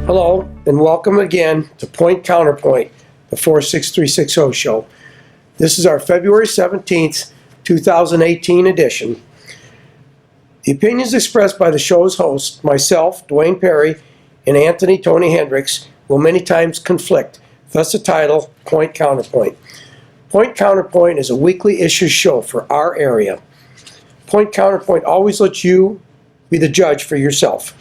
Hello, and welcome again to PointCounterpoint, the 46360 show. This is our February 17th, 2018 edition. The opinions expressed by the show's host, myself, Dwayne Perry, and Anthony Tony Hendricks, will many times conflict, thus the title, Point Counterpoint. Point Counterpoint is a weekly issue show for our area. Point Counterpoint always lets you be the judge for yourself.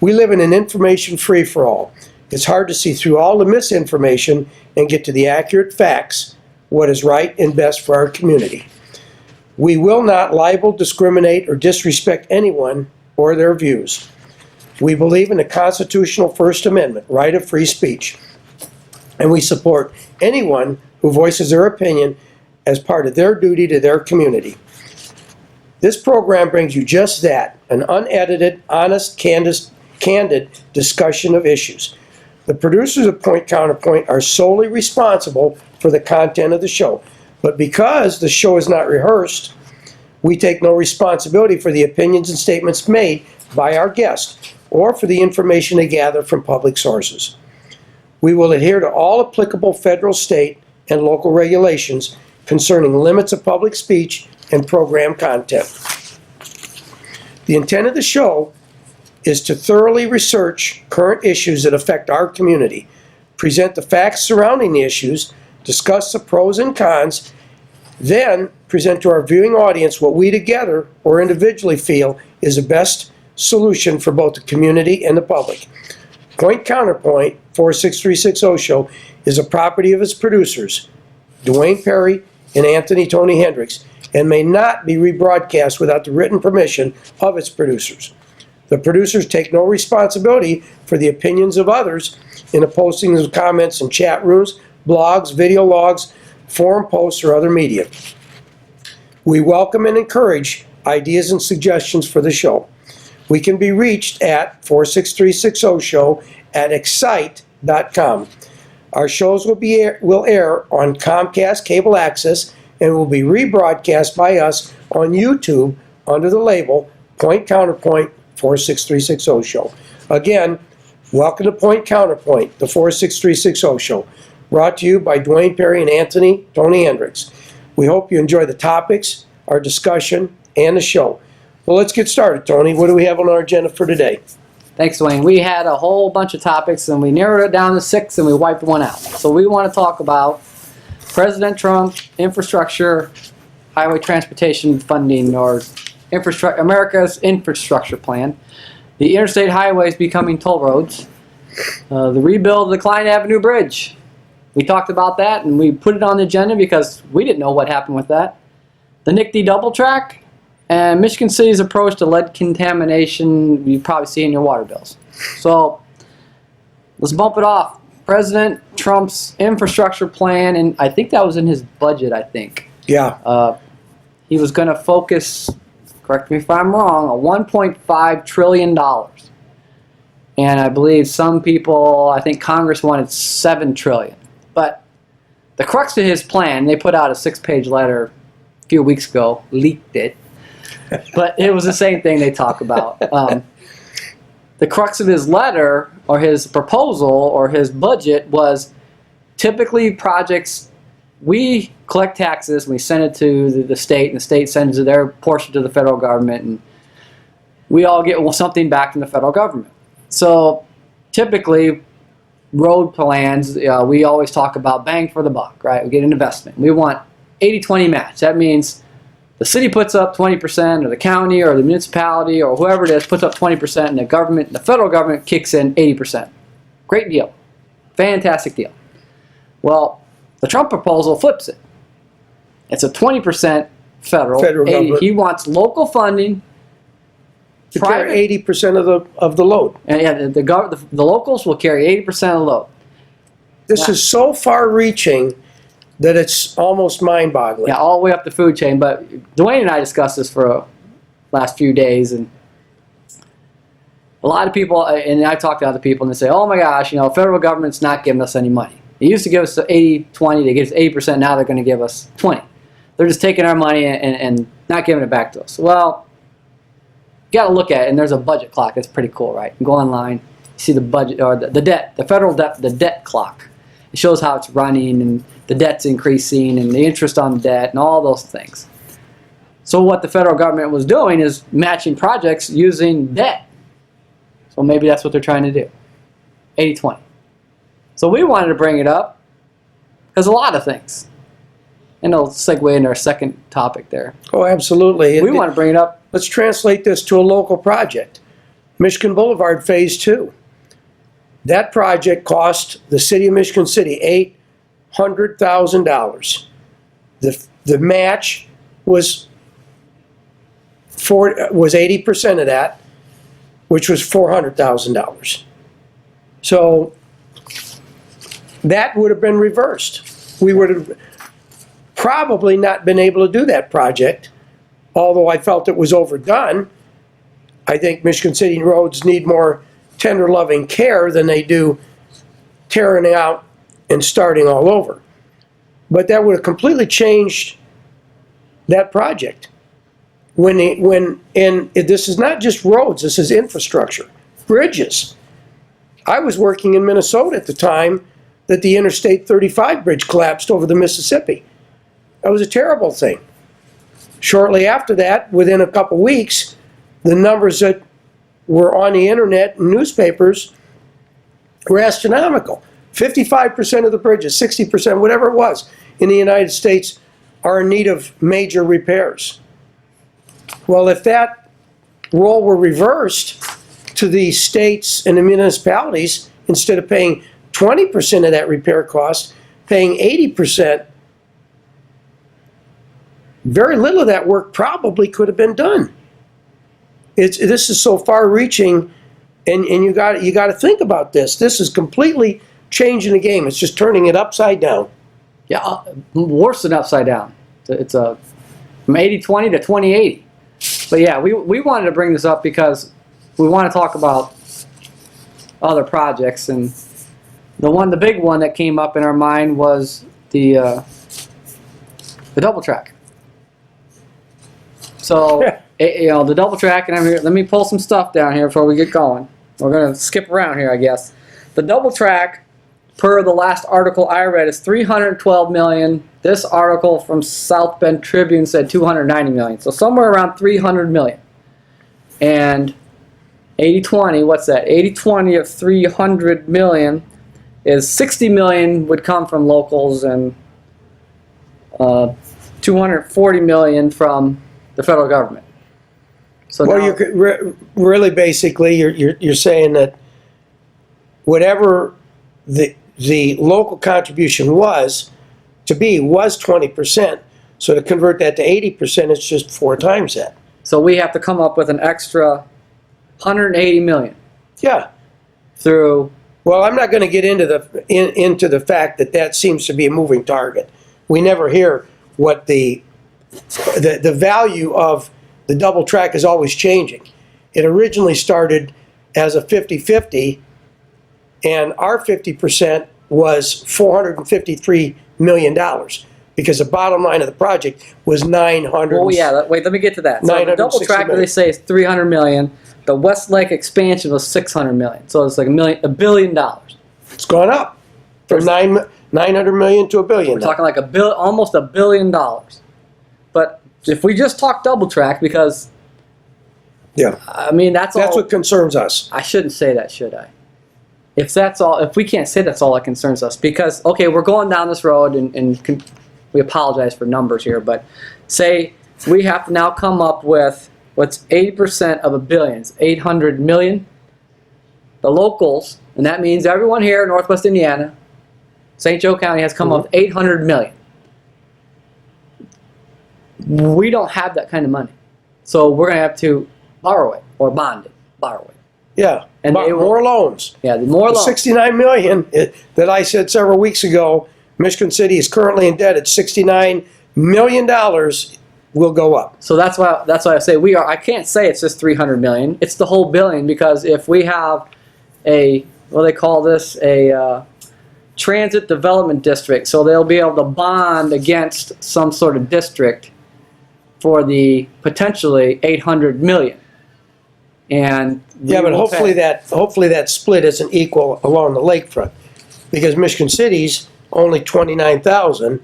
We live in an information free-for-all. It's hard to see through all the misinformation and get to the accurate facts, what is right and best for our community. We will not libel, discriminate, or disrespect anyone or their views. We believe in the constitutional First Amendment, right of free speech, and we support anyone who voices their opinion as part of their duty to their community. This program brings you just that, an unedited, honest, candid discussion of issues. The producers of Point Counterpoint are solely responsible for the content of the show, but because the show is not rehearsed, we take no responsibility for the opinions and statements made by our guests or for the information they gather from public sources. We will adhere to all applicable federal, state, and local regulations concerning limits of public speech and program content. The intent of the show is to thoroughly research current issues that affect our community, present the facts surrounding the issues, discuss the pros and cons, then present to our viewing audience what we together or individually feel is the best solution for both the community and the public. Point Counterpoint 46360 show is a property of its producers, Dwayne Perry and Anthony Tony Hendricks, and may not be rebroadcast without the written permission of its producers. The producers take no responsibility for the opinions of others in the postings of comments in chat rooms, blogs, video logs, forum posts, or other media. We welcome and encourage ideas and suggestions for the show. We can be reached at 46360show@excite.com. Our shows will air on Comcast Cable Access and will be rebroadcast by us on YouTube under the label Point Counterpoint 46360 show. Again, welcome to Point Counterpoint, the 46360 show, brought to you by Dwayne Perry and Anthony Tony Hendricks. We hope you enjoy the topics, our discussion, and the show. Well, let's get started, Tony. What do we have on our agenda for today? Thanks, Dwayne. We had a whole bunch of topics, and we narrowed it down to 6, and we wiped one out. So we want to talk about President Trump, infrastructure, highway transportation funding, or America's infrastructure plan, the interstate highways becoming toll roads, the rebuild of the Klein Avenue Bridge. We talked about that, and we put it on the agenda because we didn't know what happened with that. The NICD double track, and Michigan City's approach to lead contamination you probably see in your water bills. So let's bump it off. President Trump's infrastructure plan, and I think that was in his budget, I think. Yeah. He was going to focus, correct me if I'm wrong, on $1.5 trillion. And I believe some people, I think Congress wanted $7 trillion. But the crux of his plan, they put out a 6-page letter a few weeks ago, leaked it. But it was the same thing they talk about. The crux of his letter, or his proposal, or his budget was typically projects, we collect taxes, we send it to the state, and the state sends their portion to the federal government, and we all get something back from the federal government. So typically, road plans, we always talk about bang for the buck, right? We get an investment. We want 80-20 match. That means the city puts up 20%, or the county, or the municipality, or whoever it is puts up 20%, and the government, the federal government kicks in 80%. Great deal. Fantastic deal. Well, the Trump proposal flips it. It's a 20% federal 80. He wants local funding to carry 80% of the load. And yeah, the locals will carry 80% of the load. This is so far-reaching that it's almost mind-boggling. Yeah, all the way up the food chain. But Dwayne and I discussed this for the last few days, and a lot of people, and I talk to other people, and they say, oh my gosh, federal government's not giving us any money. They used to give us 80-20, they give us 80%, now they're going to give us 20. They're just taking our money and not giving it back to us. Well, you got to look at it, and there's a budget clock that's pretty cool, right? You go online, see the budget or the debt, the federal debt, the debt clock. It shows how it's running and the debt's increasing and the interest on the debt and all those things. So what the federal government was doing is matching projects using debt. So maybe that's what they're trying to do. 80-20. So we wanted to bring it up because a lot of things. And it'll segue into our second topic there. Oh, absolutely. We want to bring it up. Let's translate this to a local project. Michigan Boulevard Phase 2. That project cost the city of Michigan City $800,000. The match was 80% of that, which was $400,000. So that would have been reversed. We would have probably not been able to do that project, although I felt it was overdone. I think Michigan City roads need more tender loving care than they do tearing out and starting all over. But that would have completely changed that project. This is not just roads, this is infrastructure, bridges. I was working in Minnesota at the time that the Interstate 35 bridge collapsed over the Mississippi. That was a terrible thing. Shortly after that, within a couple weeks, the numbers that were on the internet and newspapers were astronomical. 55% of the bridges, 60%, whatever it was, in the United States are in need of major repairs. Well, if that role were reversed to the states and the municipalities, instead of paying 20% of that repair cost, paying 80%, very little of that work probably could have been done. This is so far-reaching, and you got to think about this. This is completely changing the game. It's just turning it upside down. Yeah, worse than upside down. It's from 80-20 to 20-80. But yeah, we wanted to bring this up because we want to talk about other projects, and the big one that came up in our mind was the double track. So the double track, and I'm here. Let me pull some stuff down here before we get going. We're gonna skip around here, I guess. The double track, per the last article I read, is $312 million. This article from South Bend Tribune said $290 million. So somewhere around $300 million. And 80-20, what's that? 80-20 of $300 million is $60 million would come from locals and $240 million from the federal government. So well, now, you could really basically you're saying that whatever the local contribution was 20%. So to convert that to 80%, it's just 4 times that. so we have to come up with an extra $180 million Yeah. through. Well, I'm not going to get into the fact that seems to be a moving target. We never hear what the value of the double track is always changing. It originally started as a 50-50, and our 50% was $453 million, because the bottom line of the project was 900. Well, yeah. Wait, let me get to that. So the double track, million. they say, is $300 million. The Westlake expansion was $600 million. So it's like $1 billion. It's gone up from 900 million to $1 billion. We're talking like almost $1 billion. But if we just talk double track, because Yeah, I mean that's all. what concerns us. I shouldn't say that, should I? If we can't say that's all that concerns us, because okay, we're going down this road, and we apologize for numbers here, but say we have to now come up with what's 80% of $1 billion, it's $800 million. The locals, and that means everyone here in Northwest Indiana, St. Joe County has come up with $800 million. We don't have that kind of money, so we're going to have to borrow it or bond it, borrow it. Yeah, And more loans. Yeah, more The loans. $69 million that I said several weeks ago, Michigan City is currently indebted. $69 million will go up. So that's why I say we are. I can't say it's just $300 million. It's the whole billion, because if we have what do they call this, a transit development district, so they'll be able to bond against some sort of district for the potentially $800 million. And Yeah, but hopefully that split isn't equal along the lakefront, because Michigan City's only 29,000,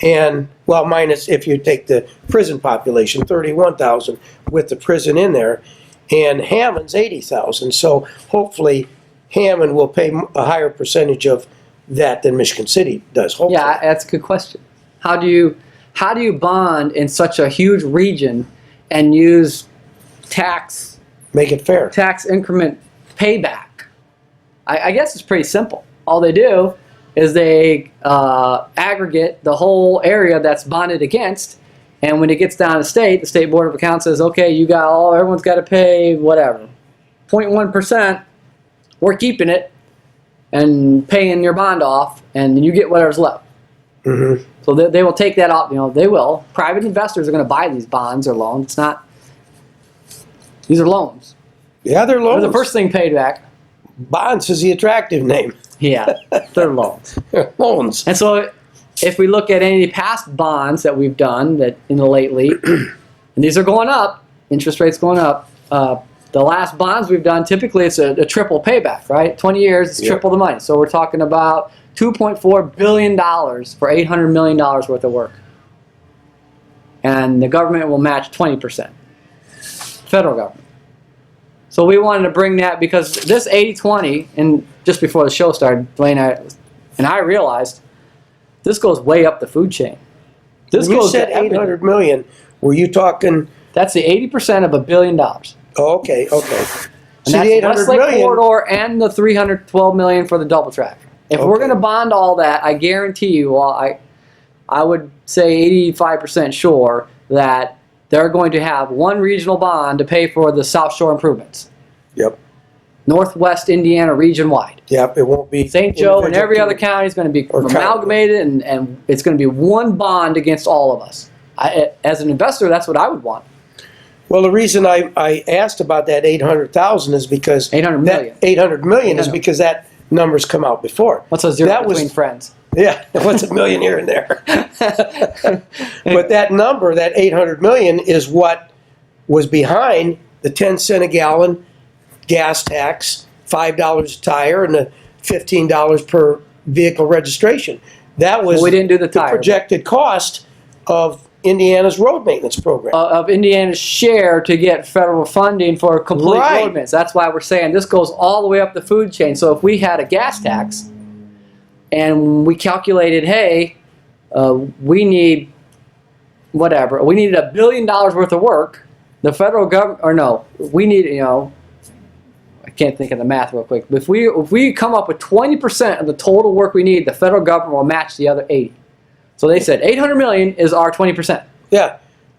and well, minus if you take the prison population, 31,000 with the prison in there, and Hammond's 80,000. So hopefully Hammond will pay a higher percentage of that than Michigan City does. Hopefully. Yeah, that's a good question. How do you bond in such a huge region and use Make it fair. tax increment payback? I guess it's pretty simple. All they do is they aggregate the whole area that's bonded against, and when it gets down to the State Board of Accounts says, okay, everyone's got to pay whatever, 0.1%, we're keeping it and paying your bond off, and you get whatever's left. Mm-hmm. So they will take that off. They will. Private investors are going to buy these bonds or loans. It's not. These are loans. Yeah, they're loans. They're the first thing paid back. Bonds is the attractive name. Yeah, they're loans. Loans. And so, if we look at any past bonds that we've done that lately, and these are going up, interest rates going up. The last bonds we've done, typically it's a triple payback, right? 20 years, it's triple the money. So we're talking about $2.4 billion for $800 million worth of work. And the government will match 20%. Federal government. So we wanted to bring that because this 80-20, and just before the show started, Dwayne and I realized this goes way up the food chain. This When you goes said to everything. 800 million, were you talking? That's the 80% of $1 billion. Oh, okay. And See, that's the the 800 Westlake million. corridor and the $312 million for the double track. If we're Okay. going to bond all that, I guarantee you, I would say 85% sure that they're going to have one regional bond to pay for the South Shore improvements. Yep. Northwest Indiana region wide. Yep. It won't be St. Joe and individual every other to- county is going to be or county. amalgamated, and it's going to be one bond against all of us. As an investor, that's what I would want. Well, the reason I asked about that 800,000 is because 800 million. That 800 million is Yeah. because that number's come out before. What's a zero That was- between friends? Yeah, what's a million here and there? But that number, that 800 million, is what was behind the 10 cent a gallon gas tax, $5 a tire, and the $15 per vehicle registration. That was We didn't do the tire. projected cost of Indiana's road maintenance program. Of Indiana's share to get federal funding for complete Right. road maintenance. That's why we're saying this goes all the way up the food chain. So if we had a gas tax and we calculated, hey, we need whatever, we needed $1 billion worth of work, the federal government, or no, we need, I can't think of the math real quick, but if we come up with 20% of the total work we need, the federal government will match the other 80. So they said 800 million is our 20%. Yeah.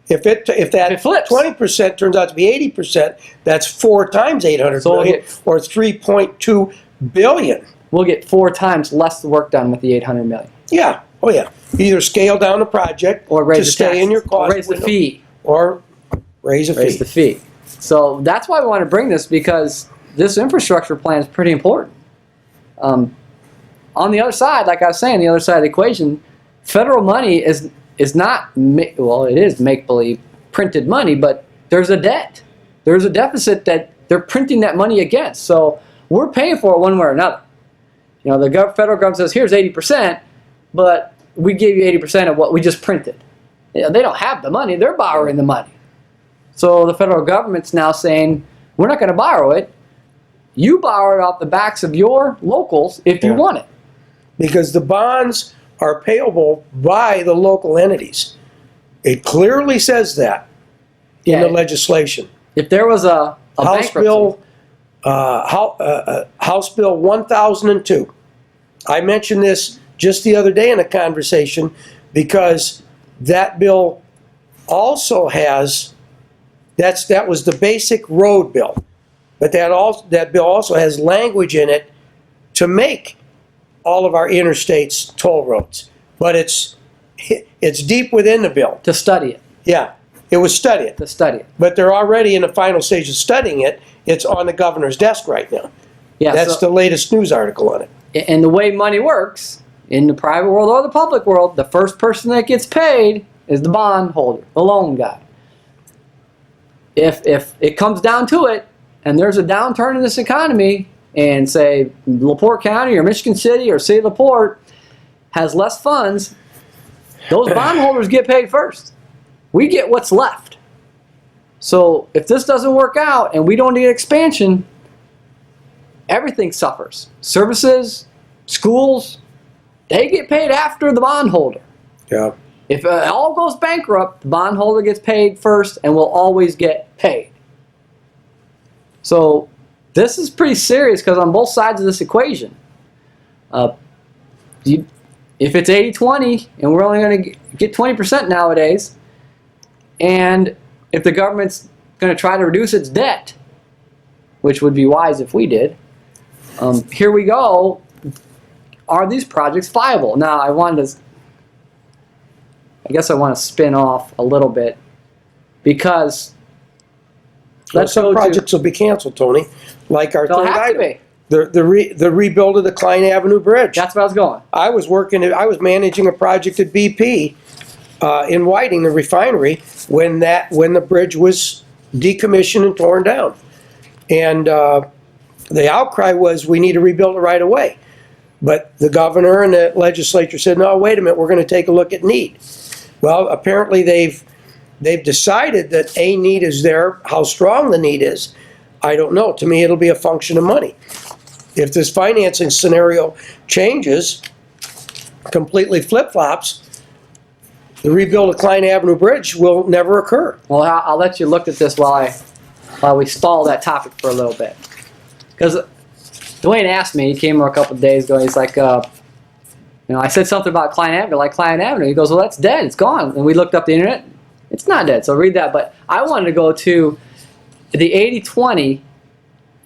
If that it flips. 20% turns out to be 80%, that's 4 times 800 So we'll million, get- or 3.2 billion. We'll get 4 times less work done with the 800 million. Yeah. Oh yeah. Either scale down the project Or raise to the stay taxes, in your or cost raise the window, fee. or raise a Raise fee. the fee. So that's why we want to bring this, because this infrastructure plan is pretty important. On the other side, like I was saying, the other side of the equation, federal money is not, it is make-believe printed money, but there's a debt. There's a deficit that they're printing that money against. So we're paying for it one way or another. The federal government says, here's 80%, but we give you 80% of what we just printed. They don't have the money. They're borrowing the money. So the federal government's now saying, we're not going to borrow it. You borrow it off the backs of your locals if you Yeah. want it. Because the bonds are payable by the local entities. It clearly says that in Yeah. the legislation. If there was a House bankruptcy, Bill, House Bill 1002. I mentioned this just the other day in a conversation because that bill also has, that was the basic road bill, but that bill also has language in it to make all of our interstates toll roads. But it's deep within the bill. to study it, Yeah, it was studied. But they're already in the final stage of studying it. It's on the governor's desk right now. Yeah, That's the latest news article on it. and the way money works in the private world or the public world, the first person that gets paid is the bond holder, the loan guy. If it comes down to it, and there's a downturn in this economy, and say LaPorte County or Michigan City or City of LaPorte has less funds, those bondholders get paid first. We get what's left. So if this doesn't work out and we don't get expansion, everything suffers. Services, schools, they get paid after the bondholder. Yeah. If it all goes bankrupt, the bondholder gets paid first and will always get paid. So this is pretty serious because on both sides of this equation, if it's 80-20 and we're only going to get 20% nowadays, and if the government's going to try to reduce its debt, which would be wise if we did, here we go. Are these projects viable? Now, I guess I want to spin off a little bit because some projects will be canceled, Tony. Like our they'll third have to item, be. the rebuild of the Klein Avenue Bridge. That's where I was going. I was managing a project at BP in Whiting, the refinery, when the bridge was decommissioned and torn down. And the outcry was, we need to rebuild it right away. But the governor and the legislature said, no, wait a minute, we're going to take a look at need. Well, apparently they've decided that a need is there. How strong the need is, I don't know. To me, it'll be a function of money. If this financing scenario changes, completely flip-flops, the rebuild of Klein Avenue Bridge will never occur. Well, I'll let you look at this while we stall that topic for a little bit. Because Dwayne asked me, he came here a couple of days ago, he's like, I said something about Klein Avenue, like Klein Avenue. He goes, well, that's dead, it's gone. And we looked up the internet, it's not dead, so read that. But I wanted to go to the 80-20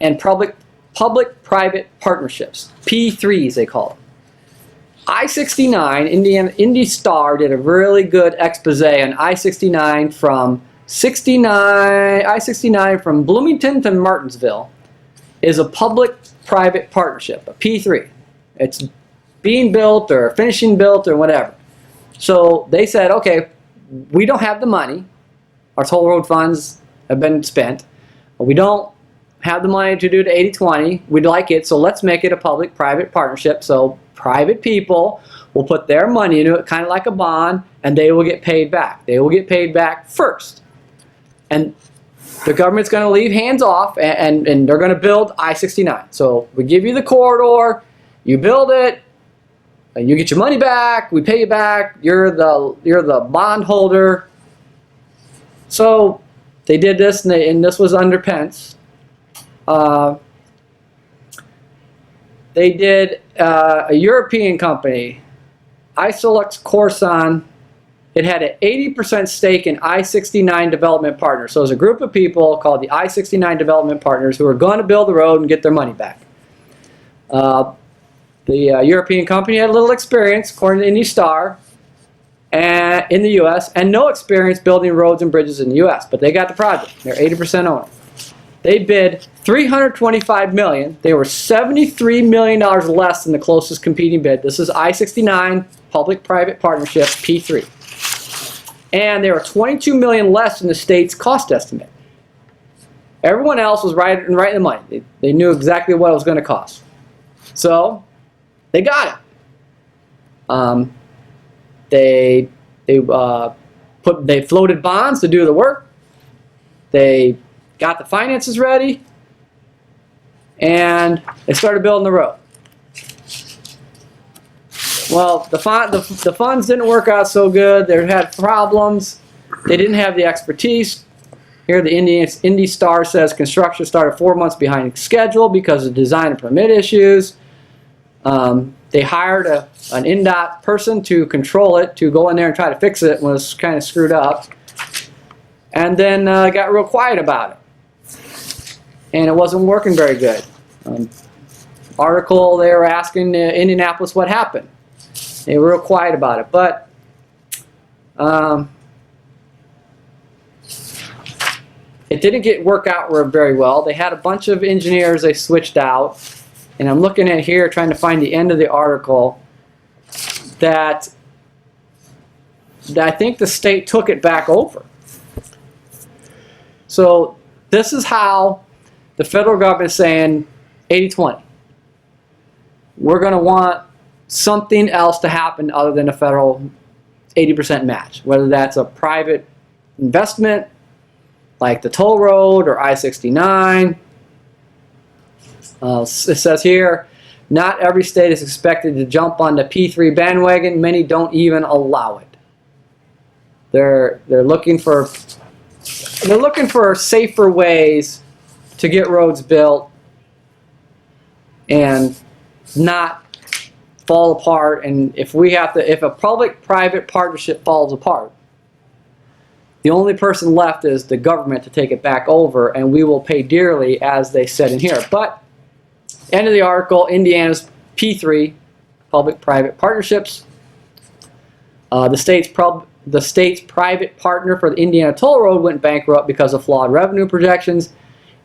and public-private partnerships, P3s they call them. I-69, Indy Star did a really good expose on I-69 from Bloomington to Martinsville is a public-private partnership, a P3. It's being built or finishing built or whatever. So they said, okay, we don't have the money. Our toll road funds have been spent. But we don't have the money to do the 80-20. We'd like it, so let's make it a public-private partnership. So private people will put their money into it, kind of like a bond, and they will get paid back. They will get paid back first. And the government's going to leave hands off, and they're going to build I-69. So we give you the corridor, you build it, and you get your money back, we pay you back, you're the bond holder. So they did this, and this was under Pence. They did a European company, Isolux Corson. It had an 80% stake in I-69 Development Partners. So it was a group of people called the I-69 Development Partners who were going to build the road and get their money back. The European company had a little experience, according to Indy Star, in the U.S., and no experience building roads and bridges in the U.S., but they got the project. They're 80% owner. They bid $325 million. They were $73 million less than the closest competing bid. This is I-69 Public-Private Partnership, P3. And they were $22 million less than the state's cost estimate. Everyone else was right in the money. They knew exactly what it was going to cost. So they got it. They floated bonds to do the work. They got the finances ready, and they started building the road. Well, the funds didn't work out so good. They had problems. They didn't have the expertise. Here the Indy Star says construction started 4 months behind schedule because of design and permit issues. They hired an NDOT person to control it, to go in there and try to fix it when it was kind of screwed up. And then got real quiet about it. And it wasn't working very good. Article, they were asking Indianapolis what happened. They were real quiet about it. But it didn't work out very well. They had a bunch of engineers they switched out. And I'm looking at here, trying to find the end of the article, that I think the state took it back over. So this is how the federal government is saying 80-20. We're going to want something else to happen other than a federal 80% match, whether that's a private investment like the toll road or I-69. It says here, not every state is expected to jump on the P3 bandwagon. Many don't even allow it. They're looking for safer ways to get roads built and not fall apart. And if a public-private partnership falls apart, the only person left is the government to take it back over, and we will pay dearly, as they said in here. But end of the article, Indiana's P3, public-private partnerships. The state's private partner for the Indiana Toll Road went bankrupt because of flawed revenue projections,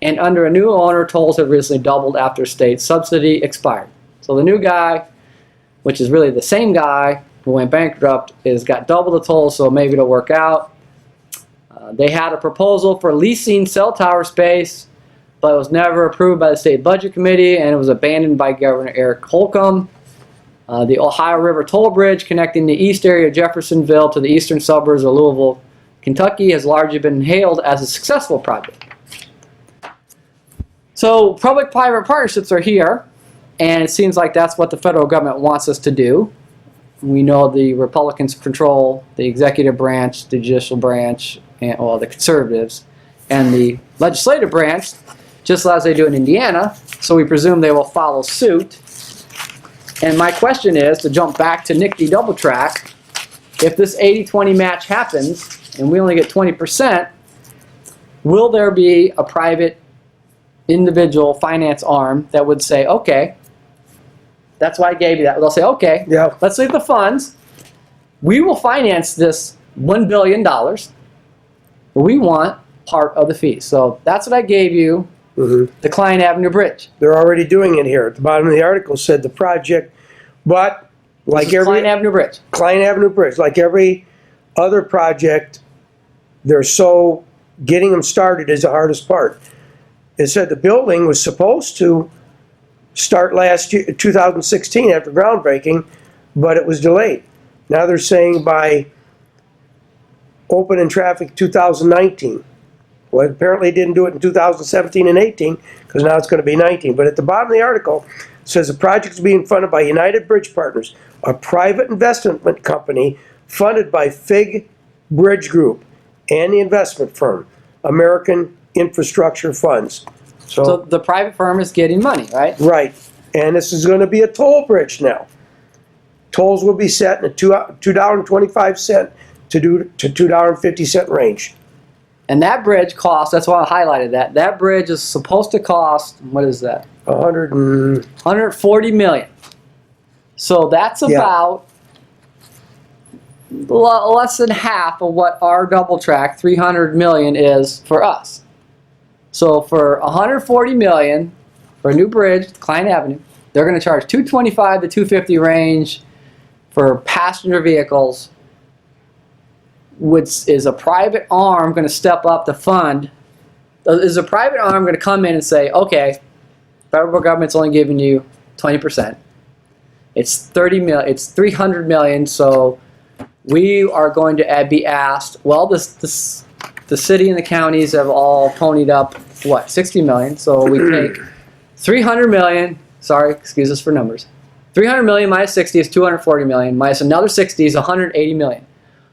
and under a new owner, tolls have recently doubled after state subsidy expired. So the new guy, which is really the same guy who went bankrupt, got double the tolls, so maybe it'll work out. They had a proposal for leasing cell tower space, but it was never approved by the state budget committee, and it was abandoned by Governor Eric Holcomb. The Ohio River Toll Bridge connecting the east area of Jeffersonville to the eastern suburbs of Louisville, Kentucky has largely been hailed as a successful project. So public-private partnerships are here, and it seems like that's what the federal government wants us to do. We know the Republicans control the executive branch, the judicial branch, and well, the conservatives, and the legislative branch, just as they do in Indiana, so we presume they will follow suit. And my question is, to jump back to Nick D. Double Track, if this 80-20 match happens, and we only get 20%, will there be a private individual finance arm that would say, okay, that's why I gave you that. They'll say, okay, Yeah. let's leave the funds. We will finance this $1 billion. We want part of the fee. So that's what I gave you, the Klein Avenue Bridge. They're already doing it here. At the bottom of the article said the project, but like every Klein Avenue Bridge. Klein Avenue Bridge, like every other project, getting them started is the hardest part. It said the building was supposed to start last year, 2016, after groundbreaking, but it was delayed. Now they're saying by open in traffic 2019. Well, apparently it didn't do it in 2017 and 18, because now it's going to be 19. But at the bottom of the article, it says the project is being funded by United Bridge Partners, a private investment company funded by FIG Bridge Group and the investment firm, American Infrastructure Funds. So the private firm is getting money, right? Right. And this is going to be a toll bridge now. Tolls will be set in a $2.25 to $2.50 range. And that bridge costs, that's why I highlighted that. That bridge is supposed to cost, what is that? $140 million. So that's about less than half of what our double track, $300 million, is for us. So for $140 million for a new bridge, Klein Avenue, they're going to charge $225 to $250 range for passenger vehicles. Is a private arm going to step up to fund? Is a private arm going to come in and say, okay, federal government's only giving you 20%. It's $300 million, so we are going to be asked. Well, the city and the counties have all ponied up what, $60 million. So we take $300 million. Sorry, excuse us for numbers. $300 million minus 60 is $240 million. Minus another 60 is $180 million.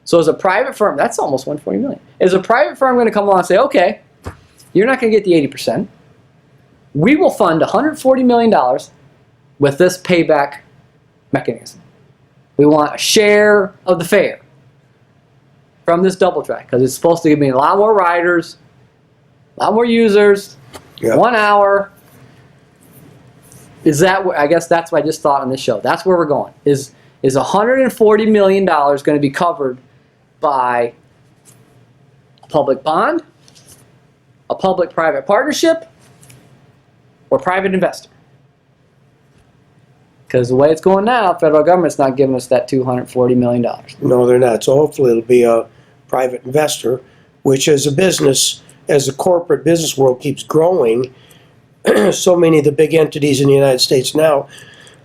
So as a private firm, that's almost $140 million. Is a private firm going to come along and say, okay, you're not going to get the 80%. We will fund $140 million with this payback mechanism. We want a share of the fare from this double track because it's supposed to give me a lot more riders, a lot more users, 1 hour. Is that where, I guess that's what I just thought on this show. That's where we're going. Is $140 million going to be covered by a public bond, a public-private partnership, or private investor? Because the way it's going now, federal government's not giving us that $240 million. No, they're not. So hopefully it'll be a private investor, which as a business, as the corporate business world keeps growing, so many of the big entities in the United States now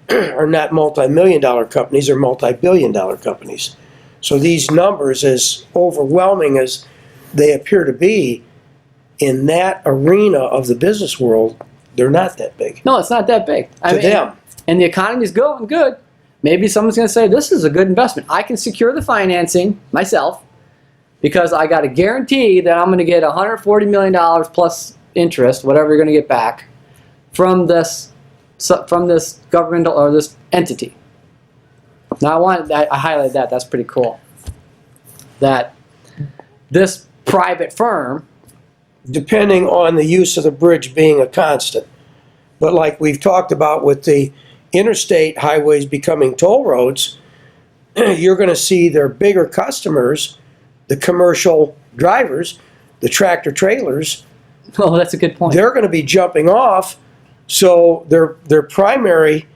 are not multi-million-dollar companies, they're multi-billion-dollar companies. So these numbers, as overwhelming as they appear to be, in that arena of the business world, they're not that big. No, it's not that big. To them. And the economy's going good. Maybe someone's going to say, this is a good investment. I can secure the financing myself because I got a guarantee that I'm going to get $140 million plus interest, whatever you're going to get back, from this governmental or this entity. Now I highlighted that. That's pretty cool. That this private firm, depending on the use of the bridge being a constant. But like we've talked about with the interstate highways becoming toll roads, you're going to see their bigger customers, the commercial drivers, the tractor trailers. oh, that's a good point. They're going to be jumping off, so their primary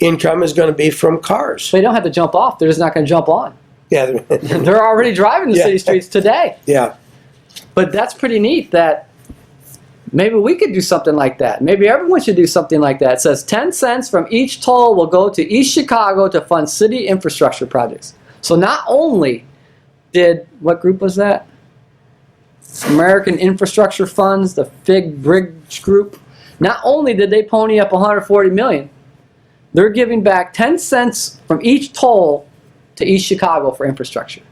income is going to be from cars. They don't have to jump off. They're just not going to jump on. Yeah, They're already driving the city streets today. yeah. But that's pretty neat that maybe we could do something like that. Maybe everyone should do something like that. It says 10 cents from each toll will go to East Chicago to fund city infrastructure projects. So not only did, what group was that? American Infrastructure Funds, the FIG Bridge Group. Not only did they pony up $140 million, they're giving back 10 cents from each toll to East Chicago for infrastructure.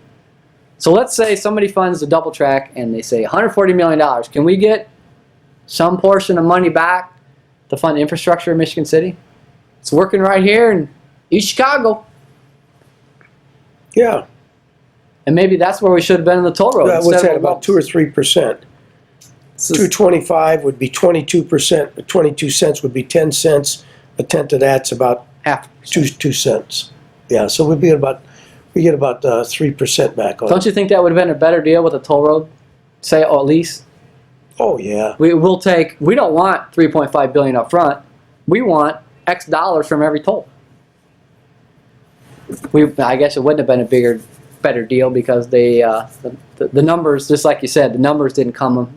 So let's say somebody funds the double track and they say $140 million. Can we get some portion of money back to fund infrastructure in Michigan City? It's working right here in East Chicago. Yeah. And maybe that's where we should have been in the toll road. What's that, about 2 or 3%? 225 would be 22%, 22 cents would be 10 cents. A tenth of that's about half. 2 cents. Yeah, so we get about 3% back on Don't it. you think that would have been a better deal with a toll road? Say, or at least Oh, yeah. we don't want $3.5 billion up front. We want X dollars from every toll. I guess it wouldn't have been a better deal because the numbers, just like you said, the numbers didn't come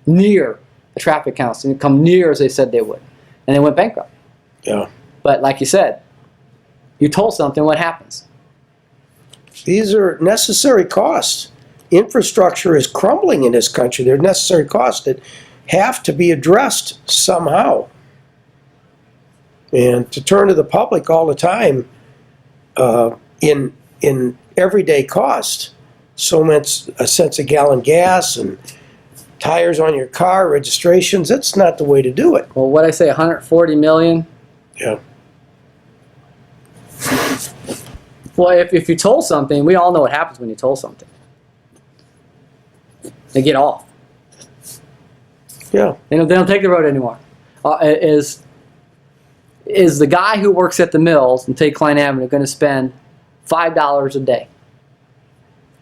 near the traffic counts, didn't come near as they said they would, and they went bankrupt. Yeah. But like you said, you toll something, what happens? These are necessary costs. Infrastructure is crumbling in this country. They're necessary costs that have to be addressed somehow. And to turn to the public all the time in everyday cost, so much a cents a gallon gas and tires on your car, registrations, that's not the way to do it. Well, what I say, 140 million? Yeah. Well, if you toll something, we all know what happens when you toll something. They get off. Yeah. They don't take the road anymore. Is the guy who works at the mills and take Klein Avenue going to spend $5 a day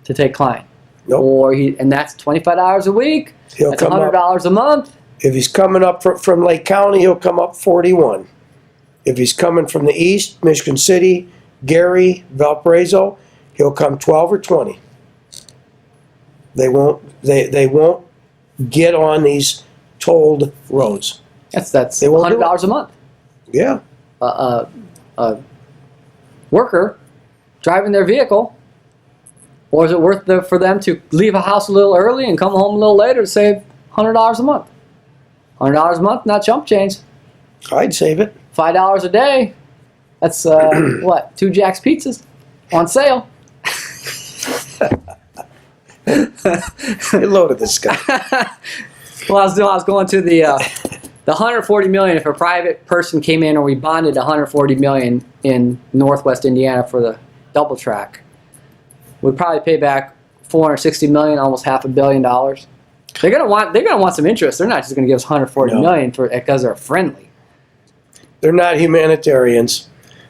to take Klein? Nope. And that's $25 a week. He'll That's come up, $100 a month. if he's coming up from Lake County, he'll come up 41. If he's coming from the east, Michigan City, Gary, Valparaiso, he'll come 12 or 20. They won't get on these tolled roads. That's They won't do it. $100 a month. Yeah. A worker driving their vehicle, or is it worth for them to leave a house a little early and come home a little later to save $100 a month? $100 a month, not chump change. I'd save it. $5 a day. That's what? 2 Jack's pizzas on sale. Get loaded this guy. Well, I was going to the 140 million. If a private person came in, or we bonded 140 million in Northwest Indiana for the double track, we'd probably pay back 460 million, almost $500 million. They're gonna want some interest. They're not just gonna give us 140 million because they're friendly. They're not humanitarians.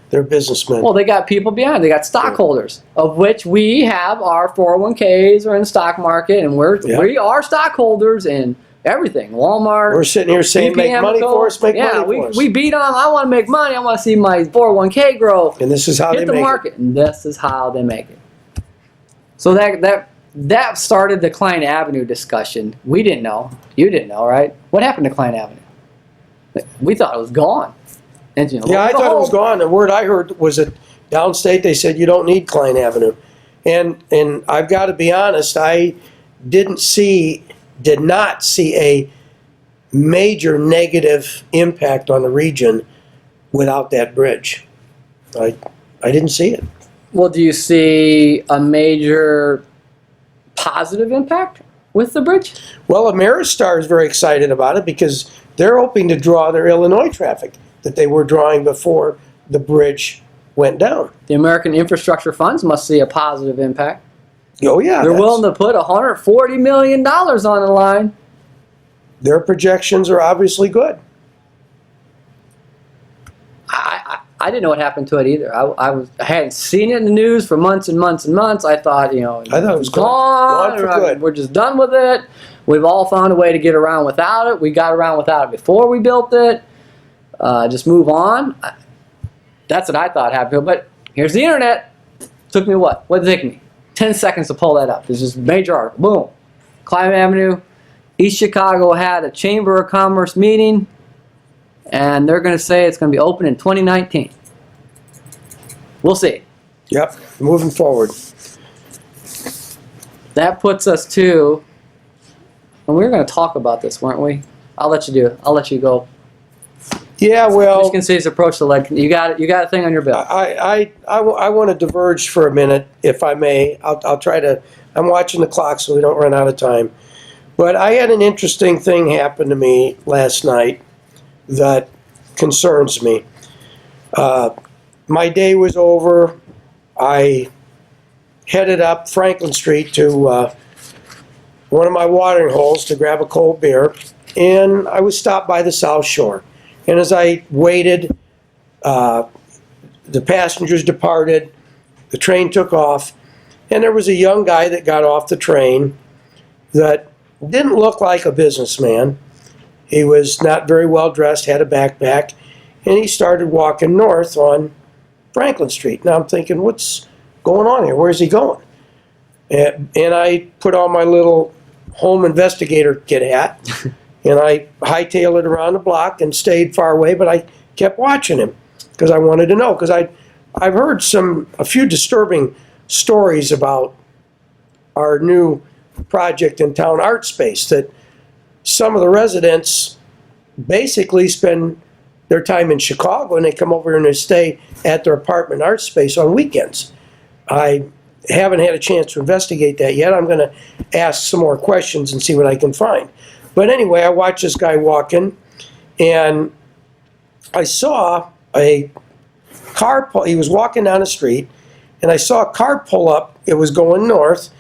They're businessmen. Well, they got people behind. They got stockholders, of which we have our 401ks are in the stock market, and we are stockholders in everything. Walmart. We're sitting here saying, make money for us, make money for us. We beat on. I want to make money. I want to see my 401k grow. And this is how they hit the make market. And this is how they make it. So that started the Klein Avenue discussion. We didn't know. You didn't know, right? What happened to Klein Avenue? We thought it was gone. And, Yeah, I thought it was gone. The word I heard was that downstate they said you don't need Klein Avenue. And I've got to be honest, I did not see a major negative impact on the region without that bridge. I didn't see it. Well, do you see a major positive impact with the bridge? Well, Ameristar is very excited about it because they're hoping to draw their Illinois traffic that they were drawing before the bridge went down. The American infrastructure funds must see a positive impact. Oh, yeah. They're willing to put $140 million on the line. Their projections are obviously good. I didn't know what happened to it either. I hadn't seen it in the news for months and months and months. I thought, I thought it was gone. Gone for good. We're just done with it. We've all found a way to get around without it. We got around without it before we built it. Just move on. That's what I thought happened. But here's the internet. Took me what? What did it take me? 10 seconds to pull that up. There's this major article. Boom. Klein Avenue. East Chicago had a Chamber of Commerce meeting, and they're going to say it's going to be open in 2019. We'll see. Yep, moving forward. That puts us to, and we were going to talk about this, weren't we? I'll let you do it. I'll let you go. Yeah, well, Michigan City's approach to lead. You got a thing on your bill. I want to diverge for a minute, if I may. I'll try to. I'm watching the clock so we don't run out of time. But I had an interesting thing happen to me last night that concerns me. My day was over. I headed up Franklin Street to one of my watering holes to grab a cold beer, and I was stopped by the South Shore. And as I waited, the passengers departed, the train took off, and there was a young guy that got off the train that didn't look like a businessman. He was not very well dressed, had a backpack, and he started walking north on Franklin Street. Now I'm thinking, what's going on here? Where's he going? And I put on my little home investigator kit hat, and I hightailed it around the block and stayed far away, but I kept watching him because I wanted to know. Because I've heard a few disturbing stories about our new project in town, Art Space, that some of the residents basically spend their time in Chicago and they come over and they stay at their apartment Art Space on weekends. I haven't had a chance to investigate that yet. I'm going to ask some more questions and see what I can find. But anyway, I watched this guy walking, and I saw a car pull. He was walking down the street, and I saw a car pull up. It was going north,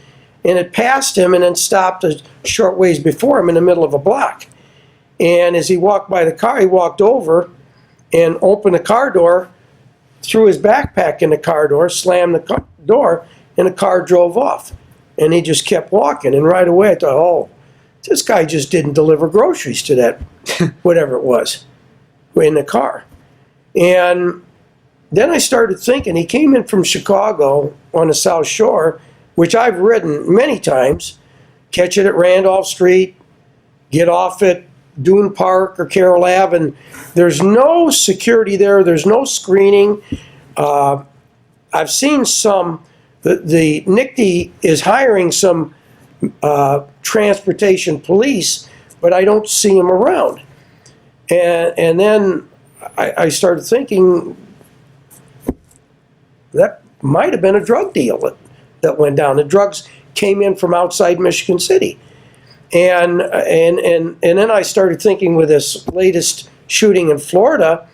and it passed him and then stopped a short ways before him in the middle of a block. And as he walked by the car, he walked over and opened the car door, threw his backpack in the car door, slammed the door, and the car drove off. And he just kept walking. And right away I thought, oh, this guy just didn't deliver groceries to that, whatever it was, in the car. And then I started thinking, he came in from Chicago on the South Shore, which I've ridden many times, catch it at Randolph Street, get off at Dune Park or Carroll Ave, and there's no security there, there's no screening. I've seen some, the NICD is hiring some transportation police, but I don't see them around. And then I started thinking that might have been a drug deal that went down. The drugs came in from outside Michigan City. And then I started thinking with this latest shooting in Florida,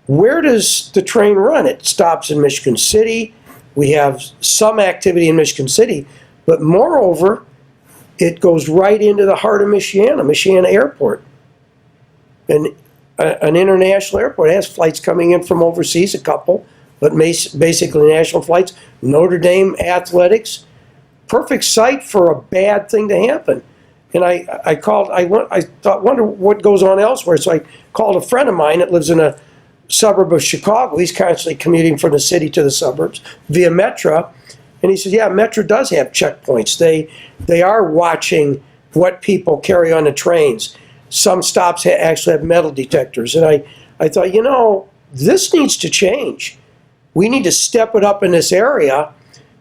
where does the train run? It stops in Michigan City. We have some activity in Michigan City, but moreover, it goes right into the heart of Michiana Airport. And an international airport. It has flights coming in from overseas, a couple, but basically national flights. Notre Dame Athletics. Perfect site for a bad thing to happen. And I wonder what goes on elsewhere. So I called a friend of mine that lives in a suburb of Chicago. He's constantly commuting from the city to the suburbs via Metra. And he said, yeah, Metra does have checkpoints. They are watching what people carry on the trains. some stops actually have metal detectors. And I thought, you know, this needs to change. We need to step it up in this area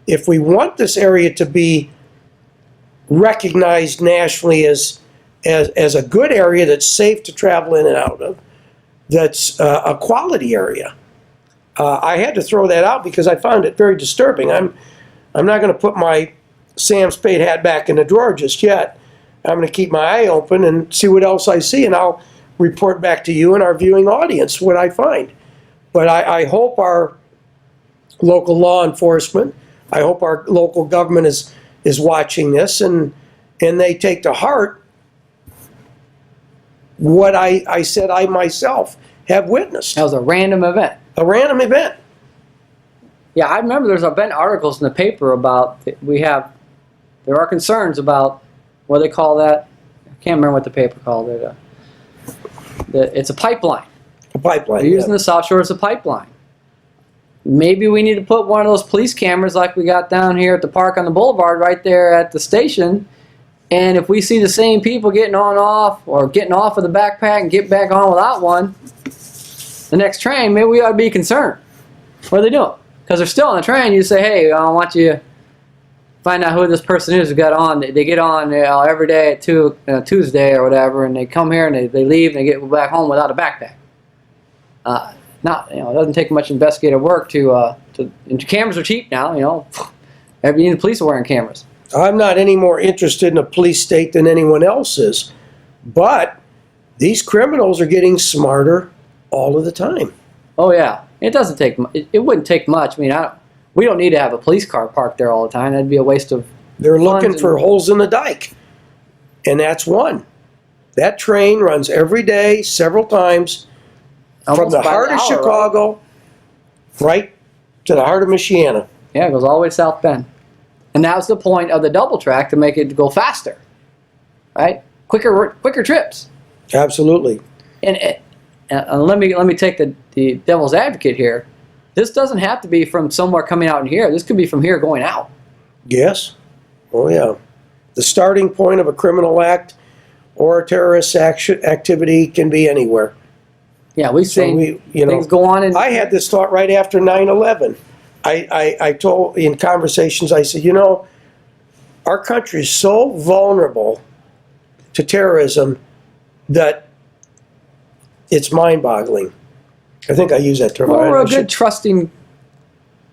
if we want this area to be recognized nationally as a good area that's safe to travel in and out of, that's a quality area. I had to throw that out because I found it very disturbing. I'm not going to put my Sam Spade hat back in the drawer just yet. I'm going to keep my eye open and see what else I see, and I'll report back to you and our viewing audience what I find. But I hope our local law enforcement, I hope our local government is watching this, and they take to heart what I said I myself have witnessed. That was a random event. A random event. Yeah, I remember there's been articles in the paper about there are concerns about what they call that. I can't remember what the paper called it. It's a pipeline. A pipeline. They're using the South Shore as a pipeline. Maybe we need to put one of those police cameras like we got down here at the park on the boulevard right there at the station. And if we see the same people getting on off or getting off of the backpack and get back on without one, the next train, maybe we ought to be concerned. What are they doing? Because they're still on the train. You say, hey, I want you to find out who this person is who got on. They get on every day at Tuesday or whatever, and they come here and they leave and they get back home without a backpack. It doesn't take much investigative work and cameras are cheap now. Even the police are wearing cameras. I'm not any more interested in a police state than anyone else is, but these criminals are getting smarter all of the time. Oh yeah, it doesn't take. It wouldn't take much. I mean, we don't need to have a police car parked there all the time. That'd be a waste of. They're looking for holes in the dike, and that's one. That train runs every day, several times, from the heart of Chicago, right to the heart of Michiana. Yeah, it goes all the way to South Bend. And that was the point of the double track, to make it go faster, right? Quicker trips. Absolutely. And let me take the devil's advocate here. This doesn't have to be from somewhere coming out in here. This could be from here going out. Yes. Oh yeah. The starting point of a criminal act or a terrorist activity can be anywhere. Yeah, we've seen things go on. I had this thought right after 9/11. I told in conversations, I said, our country is so vulnerable to terrorism that it's mind-boggling. I think I use that term. Well, we're a good, trusting,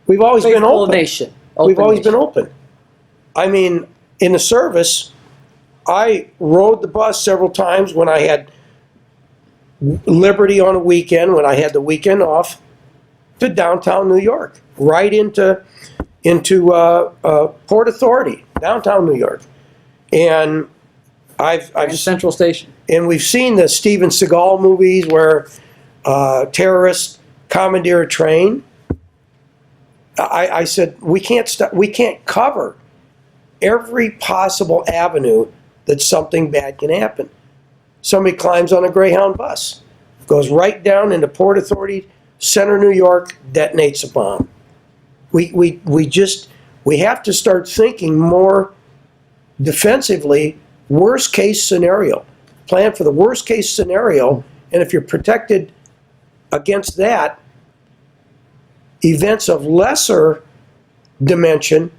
we've always been open. Nation. We've always been open. I mean, in the service, I rode the bus several times when I had liberty on a weekend, when I had the weekend off, to downtown New York, right into Port Authority, downtown New York, and I've Central Station, and we've seen the Steven Seagal movies where terrorists commandeer a train. I said we can't cover every possible avenue that something bad can happen. Somebody climbs on a Greyhound bus, goes right down into Port Authority, Center New York, detonates a bomb. We have to start thinking more defensively, worst case scenario. Plan for the worst case scenario, and if you're protected against that, events of lesser dimension,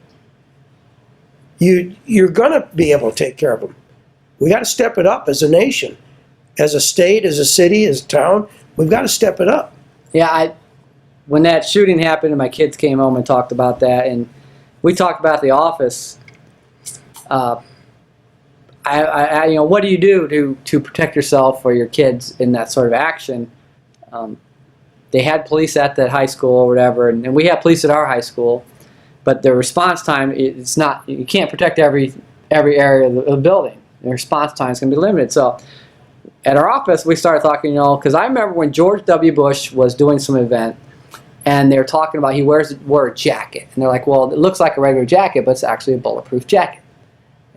you're going to be able to take care of them. We got to step it up as a nation, as a state, as a city, as a town. We've got to step it up. Yeah, when that shooting happened and my kids came home and talked about that, and we talked about the office, what do you do to protect yourself or your kids in that sort of action? They had police at that high school or whatever, and we have police at our high school, but the response time, it's not, you can't protect every area of the building. The response time is going to be limited. So at our office, we started talking, because I remember when George W. Bush was doing some event, and they were talking about he wore a jacket. And they're like, well, it looks like a regular jacket, but it's actually a bulletproof jacket.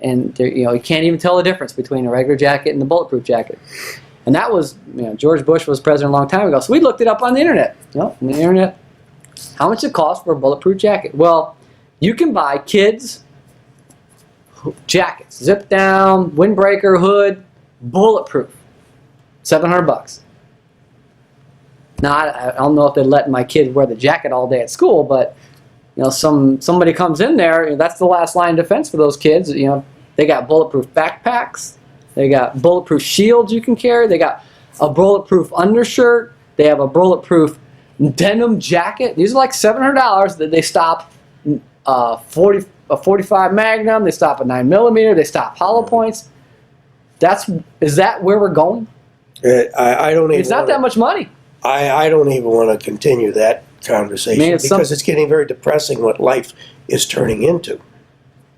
And you can't even tell the difference between a regular jacket and the bulletproof jacket. And that was, George Bush was president a long time ago. So we looked it up on the internet. On the internet, how much it costs for a bulletproof jacket? Well, you can buy kids' jackets, zip down, windbreaker, hood, bulletproof. $700. Now, I don't know if they're letting my kid wear the jacket all day at school, but you know, somebody comes in there, that's the last line of defense for those kids. You know, they got bulletproof backpacks, they got bulletproof shields you can carry, they got a bulletproof undershirt, they have a bulletproof denim jacket. These are like $700 that they stop a 45 Magnum, they stop a 9mm, they stop hollow points. Is that where we're going? I don't even. It's not that much money. I don't even want to continue that conversation because it's getting very depressing what life is turning into.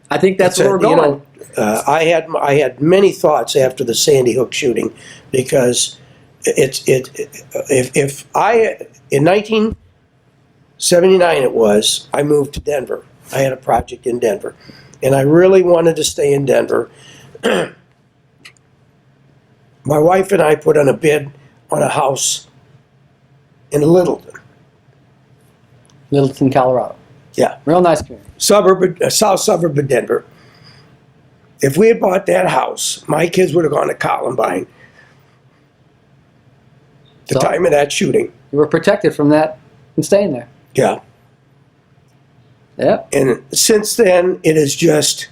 I think that's where we're going. I had many thoughts after the Sandy Hook shooting because if I in 1979 I moved to Denver. I had a project in Denver, and I really wanted to stay in Denver. My wife and I put on a bid on a house in Littleton, Colorado. Yeah. Real nice community. South suburb of Denver. If we had bought that house, my kids would have gone to Columbine. The time of that shooting. You were protected from that and staying there. Yeah. Yep. And since then, it has just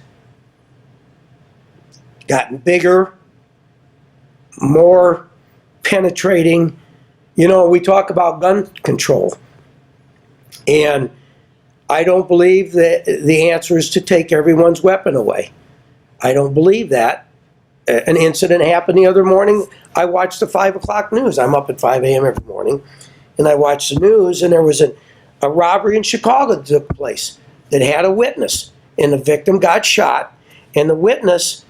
gotten bigger, more penetrating. You know, we talk about gun control, and I don't believe that the answer is to take everyone's weapon away. I don't believe that. An incident happened the other morning. I watched the 5 o'clock news. I'm up at 5 a.m. every morning, and I watched the news, and there was a robbery in Chicago that took place that had a witness, and the victim got shot, and the witness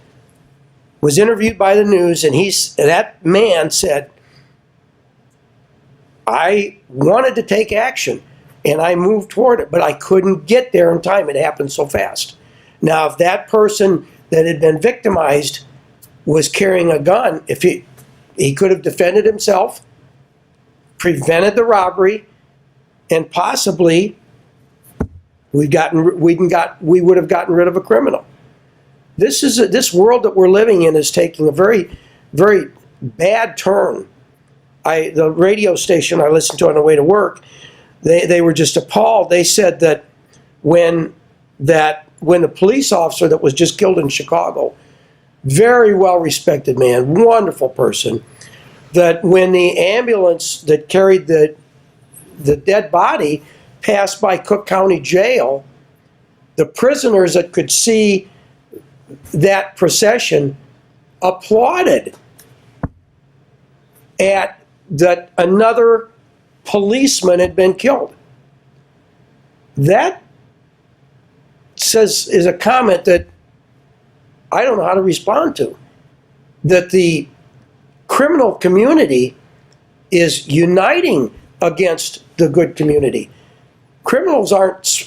was interviewed by the news, and that man said, I wanted to take action, and I moved toward it, but I couldn't get there in time. It happened so fast. Now, if that person that had been victimized was carrying a gun, if he could have defended himself, prevented the robbery, and possibly we would have gotten rid of a criminal. This world that we're living in is taking a very, very bad turn. The radio station I listened to on the way to work, they were just appalled. They said that when the police officer that was just killed in Chicago, very well respected man, wonderful person, that when the ambulance that carried the dead body passed by Cook County Jail, the prisoners that could see that procession applauded at that another policeman had been killed. That is a comment that I don't know how to respond to. That the criminal community is uniting against the good community. Criminals aren't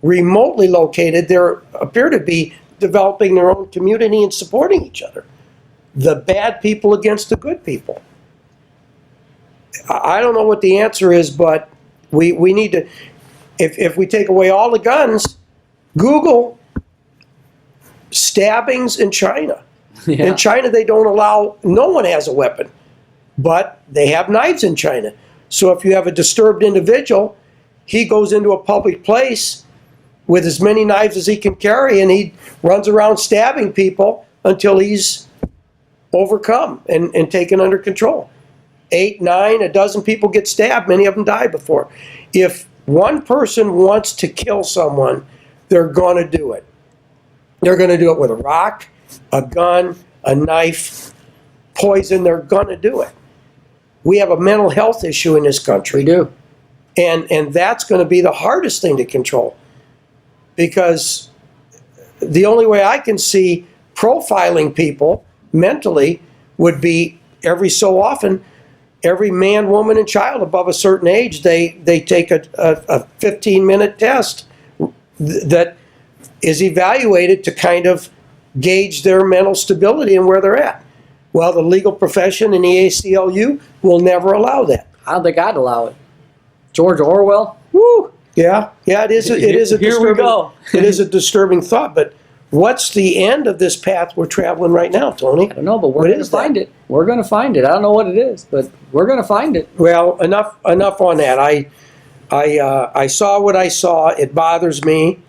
remotely located. They appear to be developing their own community and supporting each other. The bad people against the good people. I don't know what the answer is, but we need to, if we take away all the guns, Google stabbings in China. Yeah. In China, they don't allow, no one has a weapon, but they have knives in China. So if you have a disturbed individual, he goes into a public place with as many knives as he can carry, and he runs around stabbing people until he's overcome and taken under control. 8, 9, a dozen people get stabbed. Many of them die before. If one person wants to kill someone, they're going to do it. They're going to do it with a rock, a gun, a knife, poison. They're going to do it. We have a mental health issue in this country. We do. And that's going to be the hardest thing to control. Because the only way I can see profiling people mentally would be every so often, every man, woman, and child above a certain age, they take a 15-minute test that is evaluated to kind of gauge their mental stability and where they're at. Well, the legal profession and the ACLU will never allow that. I don't think I'd allow it. George Orwell? Woo! Yeah, it is a Here we go. It is a disturbing thought, but what's the end of this path we're traveling right now, Tony? I don't know, but we're going to find it. We're going to find it. I don't know what it is, but we're going to find it. Well, enough on that. I saw what I saw. It bothers me,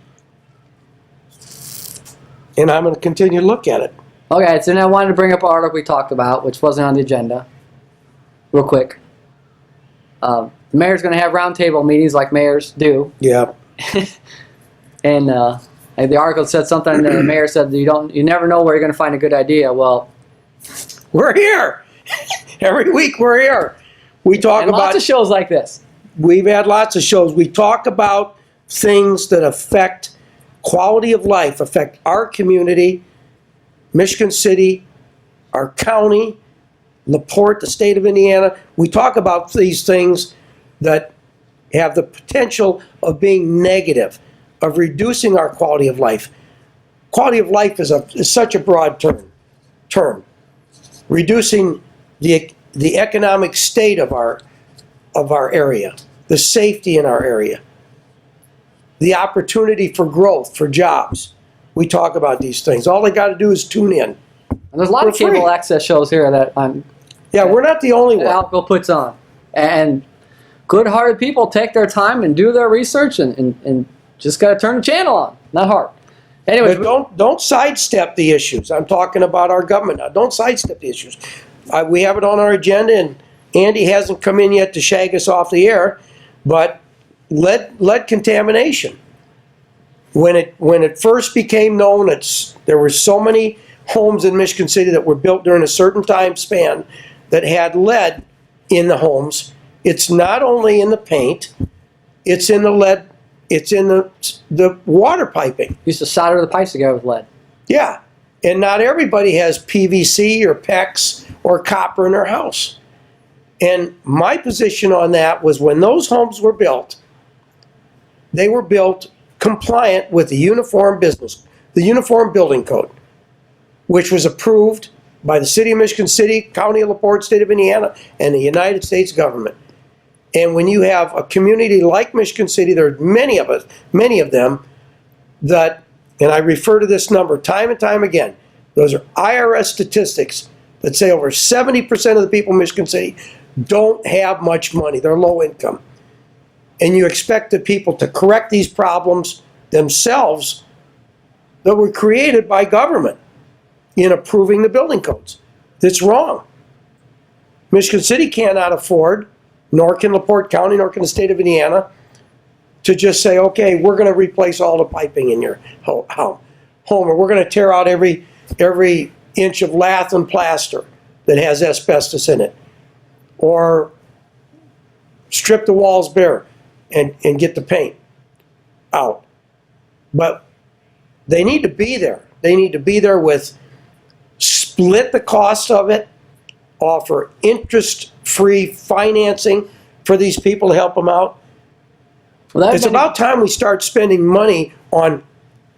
and I'm going to continue to look at it. Okay, so then I wanted to bring up an article we talked about, which wasn't on the agenda. Real quick. The mayor's going to have roundtable meetings like mayors do. Yeah. And the article said something, and the mayor said, you never know where you're going to find a good idea. Well, we're here. Every week we're here. We talk about lots of shows like this. We've had lots of shows. We talk about things that affect quality of life, affect our community, Michigan City, our county, LaPorte, the state of Indiana. We talk about these things that have the potential of being negative, of reducing our quality of life. Quality of life is such a broad term. Reducing the economic state of our area, the safety in our area, the opportunity for growth, for jobs. We talk about these things. All they got to do is tune in. And there's a lot of cable access shows here that we're not the only one. Alco puts on. And good-hearted people take their time and do their research and just got to turn the channel on. Not hard. Anyways, but don't sidestep the issues. I'm talking about our government now. Don't sidestep the issues. We have it on our agenda, and Andy hasn't come in yet to shag us off the air, but lead contamination. When it first became known, there were so many homes in Michigan City that were built during a certain time span that had lead in the homes. It's not only in the paint, it's in the lead, it's in the water piping. Used to solder the pipes together with lead. Yeah, and not everybody has PVC or PEX or copper in their house. And my position on that was when those homes were built, they were built compliant with the Uniform Building Code, which was approved by the City of Michigan City, County of LaPorte, State of Indiana, and the United States government. And when you have a community like Michigan City, there are many of them that, and I refer to this number time and time again, those are IRS statistics that say over 70% of the people in Michigan City don't have much money. They're low income. And you expect the people to correct these problems themselves that were created by government in approving the building codes. That's wrong. Michigan City cannot afford, nor can LaPorte County, nor can the state of Indiana, to just say, okay, we're going to replace all the piping in your home, or we're going to tear out every inch of lath and plaster that has asbestos in it, or strip the walls bare and get the paint out. But they need to be there. They need to be there with split the cost of it, offer interest-free financing for these people to help them out. Well, it's about time we start spending money on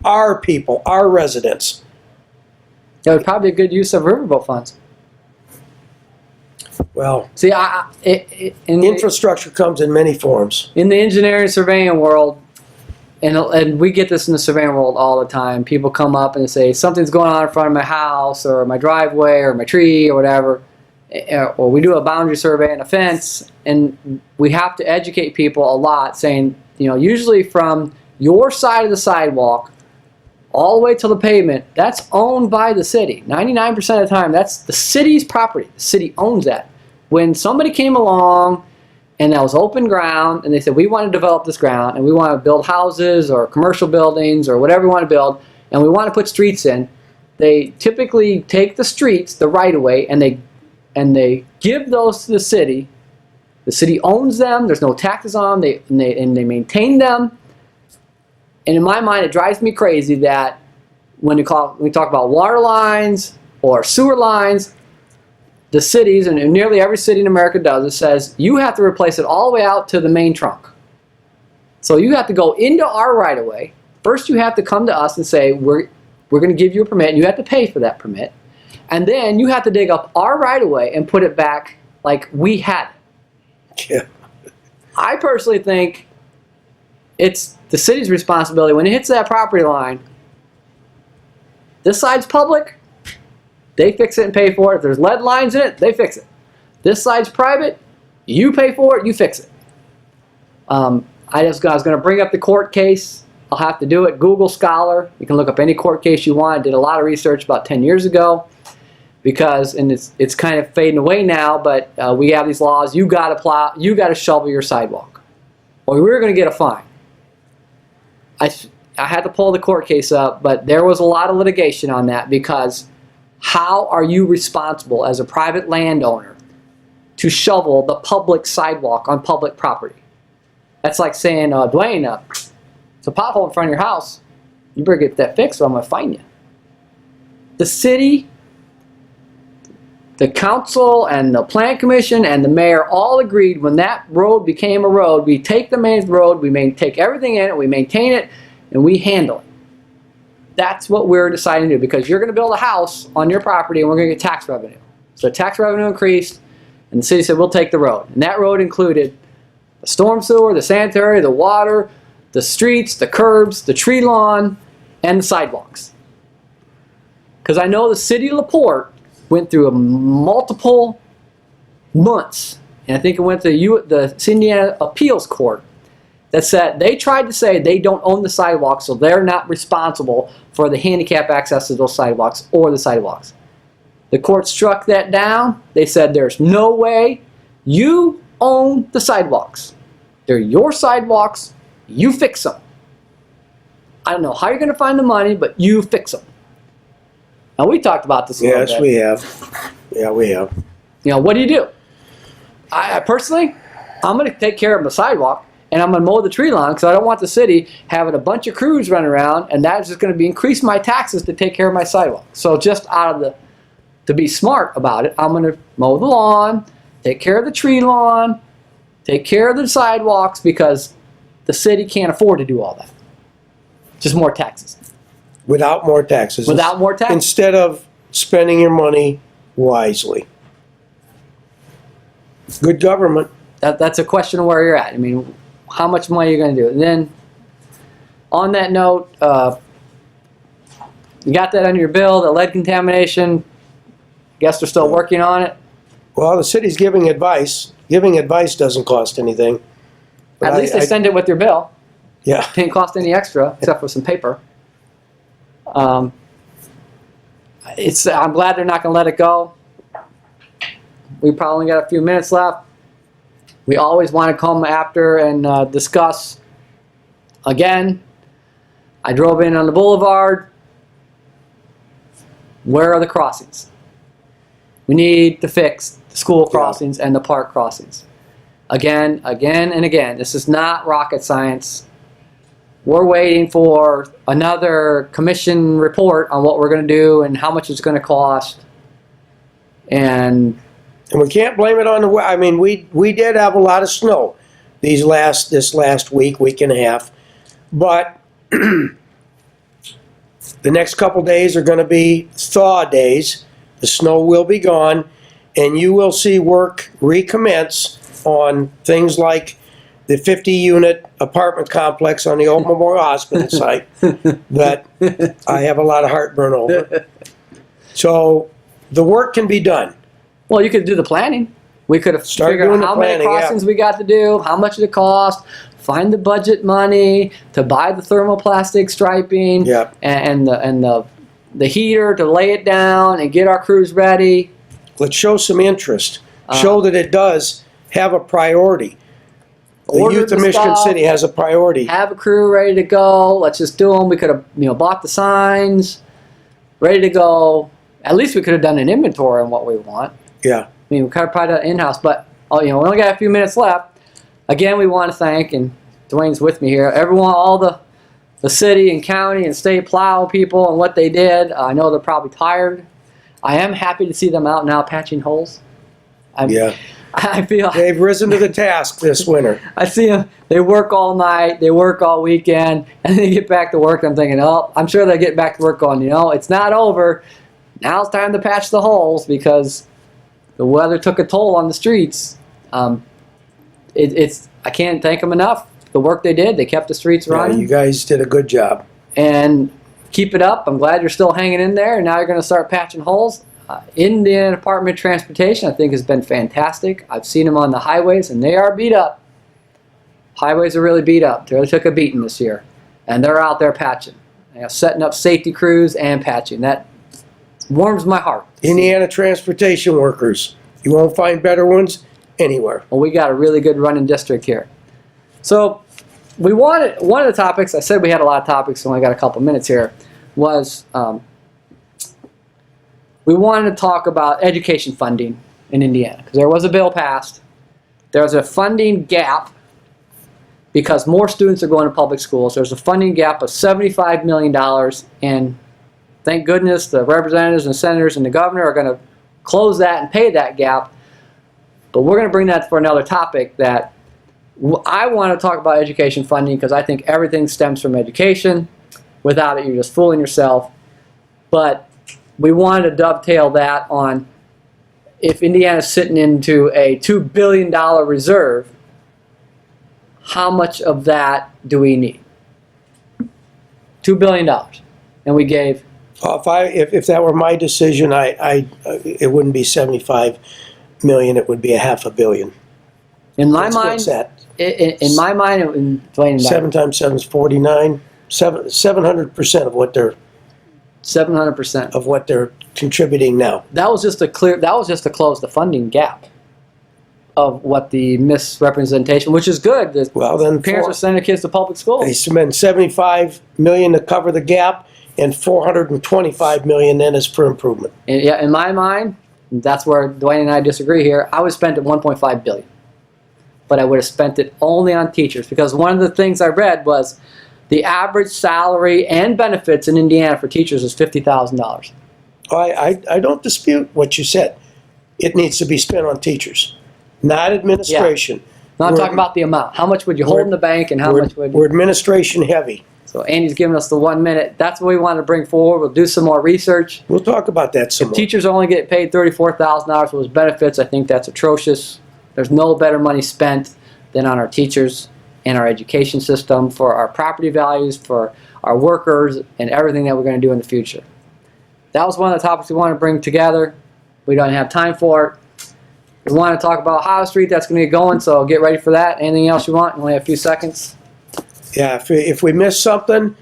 our people, our residents. That would probably be a good use of riverboat funds. Well, see, infrastructure comes in many forms. In the engineering surveying world, and we get this in the surveying world all the time, people come up and say, something's going on in front of my house, or my driveway, or my tree, or whatever. Or we do a boundary survey and a fence, and we have to educate people a lot, saying, usually from your side of the sidewalk all the way to the pavement, that's owned by the city. 99% of the time, that's the city's property. The city owns that. When somebody came along and that was open ground, and they said, we want to develop this ground, and we want to build houses or commercial buildings or whatever we want to build, and we want to put streets in, they typically take the streets, the right-of-way, and they give those to the city. The city owns them. There's no taxes on them. They maintain them. And in my mind, it drives me crazy that when we talk about water lines or sewer lines, the cities, and nearly every city in America does, it says you have to replace it all the way out to the main trunk. So you have to go into our right-of-way. First, you have to come to us and say, we're going to give you a permit, and you have to pay for that permit. And then you have to dig up our right-of-way and put it back like we had it. Yeah. I personally think it's the city's responsibility. When it hits that property line, this side's public, they fix it and pay for it. If there's lead lines in it, they fix it. This side's private, you pay for it, you fix it. I was going to bring up the court case. I'll have to do it. Google Scholar. You can look up any court case you want. I did a lot of research about 10 years ago because, and it's kind of fading away now, but we have these laws. You got to plow, you got to shovel your sidewalk, or we're going to get a fine. I had to pull the court case up, but there was a lot of litigation on that because how are you responsible as a private landowner to shovel the public sidewalk on public property? That's like saying, Dwayne, it's a pothole in front of your house. You better get that fixed or I'm going to fine you. The city, the council, and the plan commission, and the mayor all agreed when that road became a road, we take the main road, we take everything in it, we maintain it, and we handle it. That's what we're deciding to do because you're going to build a house on your property and we're going to get tax revenue. So tax revenue increased and the city said we'll take the road. And that road included the storm sewer, the sanitary, the water, the streets, the curbs, the tree lawn, and the sidewalks. Because I know the city of LaPorte went through multiple months, and I think it went to the Indiana Appeals Court, that said they tried to say they don't own the sidewalks, so they're not responsible for the handicap access to those sidewalks or the sidewalks. The court struck that down. They said there's no way. You own the sidewalks. They're your sidewalks. You fix them. I don't know how you're going to find the money, but you fix them. Now, we talked about this a little bit. Yes, we have. Yeah, we have. You know, what do? I personally, I'm going to take care of my sidewalk, and I'm going to mow the tree lawn because I don't want the city having a bunch of crews running around, and that's just going to be increase my taxes to take care of my sidewalk. So just out of the, to be smart about it, I'm going to mow the lawn, take care of the tree lawn, take care of the sidewalks because the city can't afford to do all that. Just more taxes. Without more taxes. Without more taxes. Instead of spending your money wisely. Good government. That's a question of where you're at. I mean, how much money you're going to do. And then, on that note, you got that on your bill, the lead contamination. Guess they're still working on it. Well, the city's giving advice. Giving advice doesn't cost anything. But At least they send it with your bill. Yeah. It didn't cost any extra, except for some paper. I'm glad they're not going to let it go. We probably only got a few minutes left. We always want to come after and discuss. Again, I drove in on the boulevard. Where are the crossings? We need to fix the school crossings and the park crossings. Again, and again. This is not rocket science. We're waiting for another commission report on what we're going to do and how much it's going to cost. And we can't blame it on the weather. I mean, we did have a lot of snow this last week and a half. But the next couple days are going to be thaw days. The snow will be gone, and you will see work recommence on things like the 50-unit apartment complex on the old Memorial Hospital site that I have a lot of heartburn over. So the work can be done. Well, you could do the planning. We could have Start figured doing out the how many planning, crossings we got to do, how much it cost, find the budget money to buy the thermoplastic striping, and the heater to lay it down and get our crews ready. Let's show some interest. Show that it does have a priority. The youth of Michigan City has a priority. Have a crew ready to go. Let's just do them. We could have, bought the signs, ready to go. At least we could have done an inventory on what we want. Yeah. I mean, we could have probably done it in-house, but we only got a few minutes left. Again, we want to thank, and Dwayne's with me here, everyone, all the city and county and state plow people and what they did. I know they're probably tired. I am happy to see them out now patching holes. I feel they've risen to the task this winter. I see them. They work all night. They work all weekend, and they get back to work. I'm thinking, oh, I'm sure they'll get back to work going, it's not over. Now it's time to patch the holes because the weather took a toll on the streets. I can't thank them enough. The work they did, they kept the streets running. You guys did a good job. And keep it up. I'm glad you're still hanging in there, and now you're going to start patching holes. Indiana Department of Transportation, I think, has been fantastic. I've seen them on the highways, and they are beat up. Highways are really beat up. They really took a beating this year, and they're out there patching, setting up safety crews and patching. That warms my heart. Indiana transportation workers. You won't find better ones anywhere. Well, we got a really good running district here. So we wanted, one of the topics, I said we had a lot of topics, so I only got a couple minutes here, was we wanted to talk about education funding in Indiana, because there was a bill passed. There's a funding gap because more students are going to public schools. There's a funding gap of $75 million, and thank goodness the representatives and senators and the governor are going to close that and pay that gap. But we're going to bring that for another topic. That I want to talk about education funding, because I think everything stems from education. Without it, you're just fooling yourself. But we wanted to dovetail that on, if Indiana's sitting into a $2 billion reserve, how much of that do we need? $2 billion. And we gave... If that were my decision, it wouldn't be 75 million. It would be $500 million. In my mind, what's that? In my mind, Dwayne, 7 times 7 is 49. 700% of what they're 700% of what they're contributing now. That was just to close the funding gap of what the misrepresentation, which is good. Well, then Parents are sending their kids to public schools. they spend 75 million to cover the gap, and 425 million then is for improvement. And yeah, in my mind, that's where Dwayne and I disagree here. I would spend it 1.5 billion, but I would have spent it only on teachers, because one of the things I read was the average salary and benefits in Indiana for teachers is $50,000. I don't dispute what you said. It needs to be spent on teachers, not administration. Yeah. No, I'm talking about the amount. How much would you hold in the bank, and how much would... We're administration heavy. So Andy's giving us the 1 minute. That's what we want to bring forward. We'll do some more research. We'll talk about that some more. Teachers only get paid $34,000 for those benefits. I think that's atrocious. There's no better money spent than on our teachers and our education system, for our property values, for our workers, and everything that we're going to do in the future. That was one of the topics we wanted to bring together. We don't have time for it. We want to talk about Ohio Street. That's going to get going, so get ready for that. Anything else you want? You only have a few seconds. Yeah, if we miss something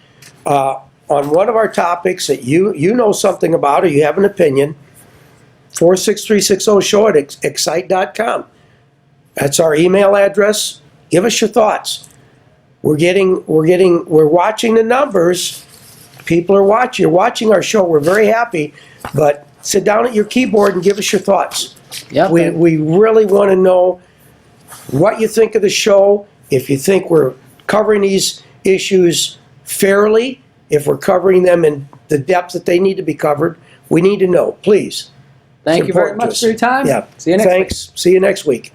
on one of our topics that you know something about, or you have an opinion, 46360-SHOW at excite.com. That's our email address. Give us your thoughts. We're watching the numbers. People are watching. You're watching our show. We're very happy. But sit down at your keyboard and give us your thoughts. Yep. We really want to know what you think of the show. If you think we're covering these issues fairly, if we're covering them in the depth that they need to be covered, we need to know. Please. Thank you very much for your time. Yeah. See you next week. Thanks. See you next week.